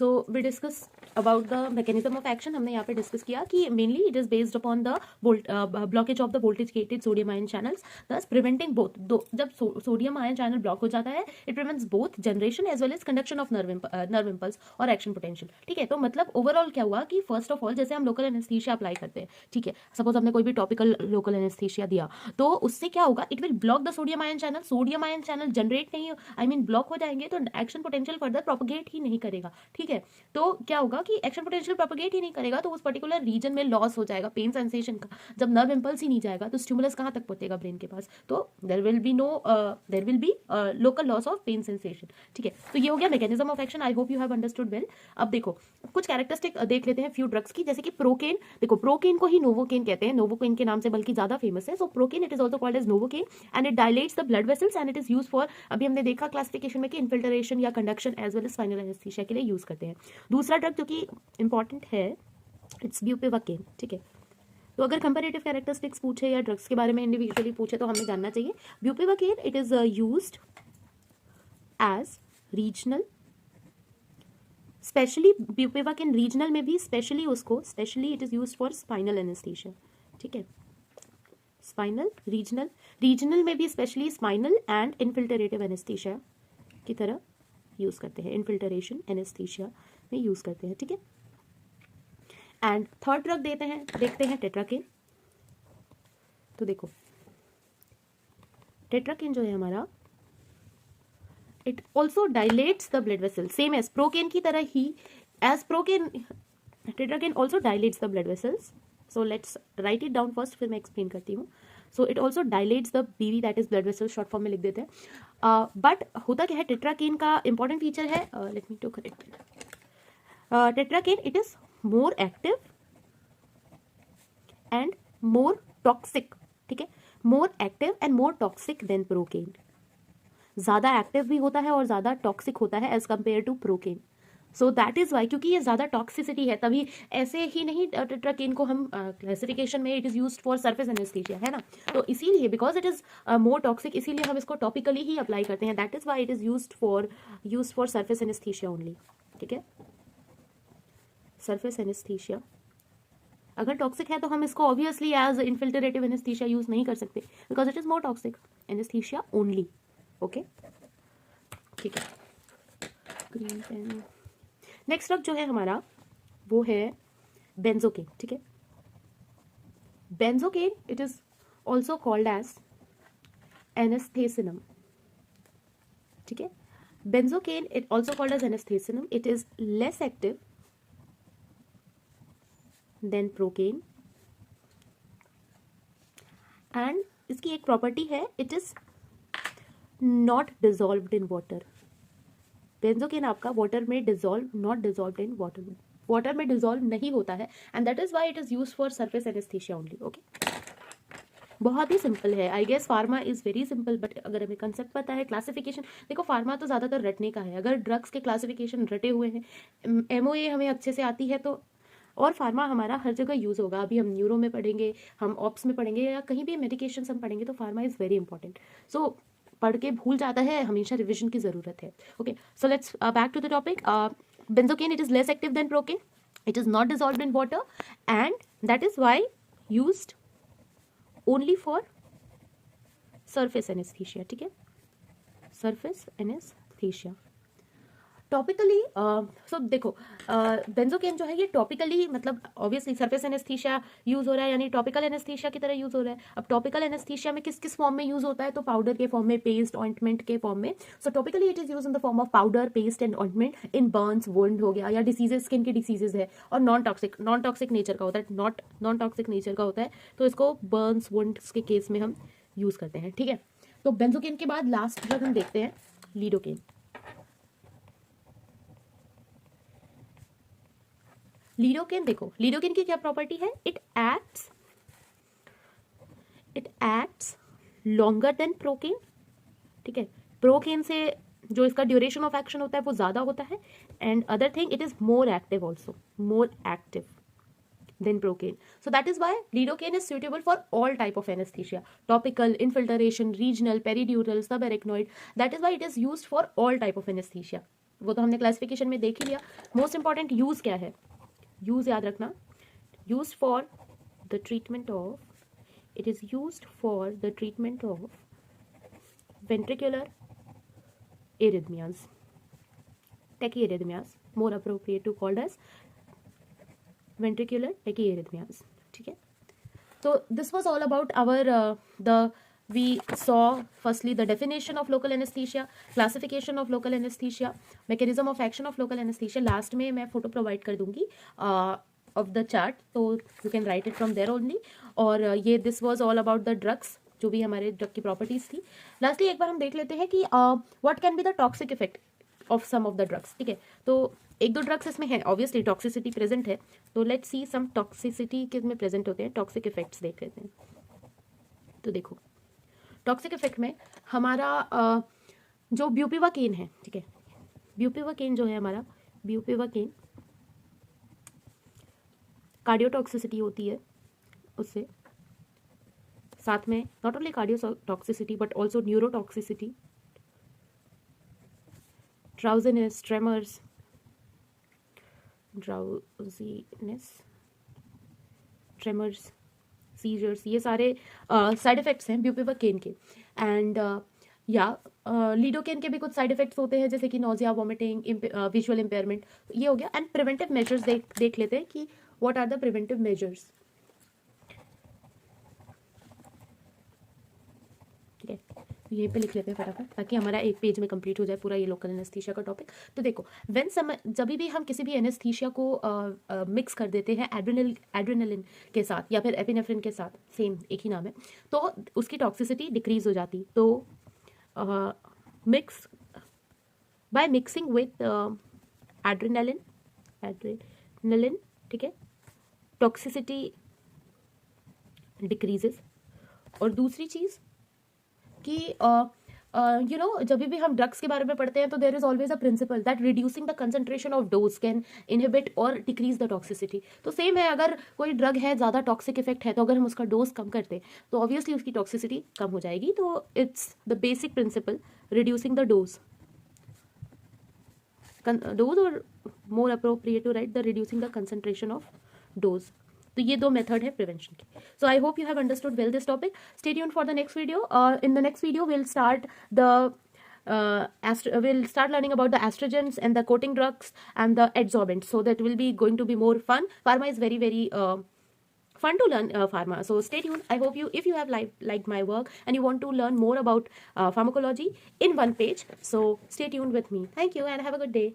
So we discuss about the mechanism of action. हमने यहाँ पे डिस्कस किया कि mainly it is based upon the blockage of the voltage gated sodium ion channels, thus preventing both. जब sodium ion channel block हो जाता है it prevents both generation as well as conduction of nerve impulse और action potential. ठीक है, तो मतलब overall क्या हुआ कि फर्स्ट ऑफ ऑल जैसे हम लोकल एनेस्थीसिया अप्लाई करते हैं, ठीक है, सपोज हमने कोई भी टॉपिकल लोकल एनेस्थीसिया दिया तो उससे क्या होगा, it will block the sodium ion channel. Sodium ion channel generate नहीं, आई मीन ब्लॉक हो जाएंगे तो एक्शन पोटेंशियल फर्दर प्रोपोगेट ही नहीं करेगा. ठीक है, तो क्या होगा कि एक्शन पोटेंशियल प्रोपोगेट ही नहीं करेगा तो उस पर्टिकुलर रीजन में लॉस हो जाएगा पेन सेंसेशन का. जब नर्व इंपल्स ही नहीं जाएगा तो स्टिमुलस कहाँ तक पहुंचेगा ब्रेन के पास, तो there will be local loss of pain sensation. ठीक है, तो ये हो गया mechanism of action. I hope you have understood well. अब देखो कुछ कैरेक्टरिस्टिक देख लेते हैं फ्यू ड्रग्स की, जैसे कि प्रोकेन. देखो प्रोकेन को ही नोवोकेन कहते हैं, नोवोकेन के नाम से बल्कि ज्यादा फेमस है. So procaine it is also called as novocaine and it dilates the blood vessels and it is use for, अभी हमने देखा क्लासिफिकेशन में कि इन्फिल्ट्रेशन या conduction as well as spinal anaesthesia के लिए यूज करते हैं. दूसरा ड्रग जो कि इंपॉर्टेंट है इट्स ब्यूपिवाकेन. ठीक है, तो अगर कंपैरेटिव कैरेक्टरिस्टिक्स पूछे या ड्रग्स के बारे में इंडिविजुअली पूछे तो हमें जानना चाहिए. Bupivacaine it is used as regional, specially bupivacaine regional में भी specially it is used for spinal anaesthesia. ठीक है, स्पाइनल रीजनल में भी specially spinal and infiltrative anaesthesia की तरह यूज करते हैं, इनफिल्ट्रेशन एनेस्थीसिया में यूज करते हैं. ठीक है, एंड थर्ड ड्रग देखते हैं टेट्राकेन. तो देखो टेट्राकेन जो है हमारा it also dilates the blood vessel, same as procaine की तरह ही. As procaine tetracaine also dilates the blood vessels. So let's write it down first, फिर मैं एक्सप्लेन करती हूँ. So it also dilates the BV, that is blood vessel, short form में लिख देते हैं. बट होता क्या है, टेट्राकेन का इंपॉर्टेंट फीचर है, let me to correct, tetracaine it is more active and more toxic. ठीक है, more active and more toxic than procaine. ज्यादा एक्टिव भी होता है और ज्यादा टॉक्सिक होता है as compared to procaine. So that is why, क्योंकि ये ज्यादा टॉक्सिसिटी है तभी. ऐसे ही नहीं टेट्राकेन को हम क्लासिफिकेशन में it is used for surface anaesthesia है ना, तो इसीलिए because it is more toxic इसीलिए हम इसको टॉपिकली ही अप्लाई करते हैं. That is why it is used for surface anaesthesia only. ठीक है, सरफेस एनेस्थीसिया. अगर टॉक्सिक है तो हम इसको ऑब्वियसली एज इनफिल्ट्रेटिव एनेस्थीसिया यूज नहीं कर सकते because it is more toxic. Anaesthesia only. Okay, ठीक है. Green pen. नेक्स्ट ड्रग जो है हमारा वो है बेंजोकेन. ठीक है, benzocaine it is also called as anaesthesinum. ठीक है, benzocaine it also called as anaesthesinum. It is less active than procaine and इसकी एक प्रॉपर्टी है, it is not dissolved in water. Benzocaine आपका वाटर में not dissolved in water, water में dissolve नहीं होता है and that is why it is used for surface anaesthesia only. Okay, बहुत ही सिंपल है. I guess pharma is very simple, but अगर हमें कंसेप्ट पता है, क्लासिफिकेशन देखो फार्मा तो ज्यादातर रटने का है. अगर ड्रग्स के क्लासिफिकेशन रटे हुए हैं, एमओए हमें अच्छे से आती है तो, और फार्मा हमारा हर जगह यूज होगा. अभी हम न्यूरो में पढ़ेंगे, हम ऑप्स में पढ़ेंगे या कहीं भी मेडिकेशन हम पढ़ेंगे तो फार्मा इज वेरी इंपॉर्टेंट. सो पढ़ के भूल जाता है, हमेशा रिविजन की जरूरत है. Okay, so let's back to the topic. Benzocaine it is less active than procaine, it is not dissolved in water and that is why used only for surface anaesthesia. ठीक है, सरफेस एनेस्थीसिया. टॉपिकली सो देखो benzocaine जो है ये topically, मतलब obviously surface anaesthesia use हो रहा है यानी टॉपिकल एनेस्थीसिया की तरह यूज हो रहा है. अब टॉपिकल एनेस्थीसिया में किस किस फॉर्म में यूज होता है, तो पाउडर के फॉर्म में, पेस्ट, ऑइंटमेंट के फॉर्म में. So topically it is use in the form of powder, paste and ointment in burns, wound हो गया या डिसीजेस, स्किन के डिसीजेस है. और नॉन टॉक्सिक नेचर का होता है, नॉन टॉक्सिक नेचर का होता है तो इसको बर्न्स, वुंड्स के केस में हम यूज करते हैं. ठीक है, तो बेंजोकेन के बाद लास्ट ड्रग हम देखते हैं लीडोकेन. लीडोकेन देखो, लीडोकेन की क्या प्रॉपर्टी है, it acts longer than procaine. ठीक है, प्रोकेन से जो इसका ड्यूरेशन ऑफ एक्शन होता है वो ज्यादा होता है and other thing it is more active also, more active than procaine. So that is why lidocaine is suitable for all type of anesthesia, topical, infiltration, regional, peridural, subarachnoid. That is why it is used for all type of anesthesia. वो तो हमने classification में देख ही लिया। Most important use क्या है, use याद रखना, use for the treatment of, it is used for the treatment of ventricular arrhythmias, tachyarrhythmias, more appropriate to called as ventricular tachyarrhythmias. ठीक है, so this was all about our we saw firstly the definition of local anesthesia, classification of local anesthesia, mechanism of action of local anesthesia. last में मैं photo provide कर दूंगी of the chart, so you can write it from there only. और ये this was all about the drugs, जो भी हमारे drug की प्रॉपर्टीज थी. लास्टली एक बार हम देख लेते हैं कि what can be the toxic effect of some of the drugs. ठीक है, तो एक दो ड्रग्स इसमें है, ऑब्वियसली टॉक्सिसिटी प्रेजेंट है, तो लेट्स सी सम टॉक्सिसिटी किस में प्रेजेंट होते हैं, टॉक्सिक इफेक्ट्स देख लेते हैं. तो देखो टॉक्सिक इफेक्ट में हमारा जो ब्यूपिवाकेन है, ठीक है, ब्यूपिवाकेन जो है हमारा, ब्यूपिवाकेन कार्डियोटॉक्सिसिटी होती है उससे, साथ में not only cardiotoxicity but also neurotoxicity, drowsiness, tremors, seizures, ये सारे साइड इफेक्ट्स हैं ब्यूपिवाकेन के. एंड लीडोकेन के भी कुछ साइड इफेक्ट्स होते हैं, जैसे कि नोजिया, वॉमिटिंग, विजुअल इम्पेयरमेंट, ये हो गया. एंड प्रिवेंटिव मेजर्स देख लेते हैं कि what are the preventive measures. ठीक है, यहीं पे लिख लेते हैं फटाफट ताकि हमारा एक पेज में कंप्लीट हो जाए पूरा ये लोकल एनेस्थीसिया का टॉपिक. तो देखो जब भी हम किसी भी एनेस्थीसिया को मिक्स कर देते हैं एड्रेनलिन के साथ या फिर एपिनेफ्रिन के साथ, सेम एक ही नाम है, तो उसकी टॉक्सिसिटी डिक्रीज हो जाती. तो mix by mixing with adrenaline, ठीक है, टॉक्सिसिटी डिक्रीजेस. और दूसरी चीज़ कि यू नो जब भी हम ड्रग्स के बारे में पढ़ते हैं तो there is always a principle that reducing the concentration of dose can inhibit और डिक्रीज द टॉक्सिसिटी. तो सेम है, अगर कोई ड्रग है, ज़्यादा टॉक्सिक इफेक्ट है, तो अगर हम उसका डोज कम करते हैं तो ऑब्वियसली उसकी टॉक्सिसिटी कम हो जाएगी. तो it's the basic principle, reducing the dose और more appropriate to right the reducing the concentration of dose. तो ये दो मेथड है प्रिवेंशन की. So I hope you have understood well this topic. Stay tuned for the next video. In the next video we'll start learning about the estrogens and the coating drugs and the adsorbents. So that will be going to be more fun. Pharma is very very fun to learn pharma. So stay tuned. I hope if you have liked my work and you want to learn more about pharmacology in one page, so stay tuned with me. Thank you and have a good day.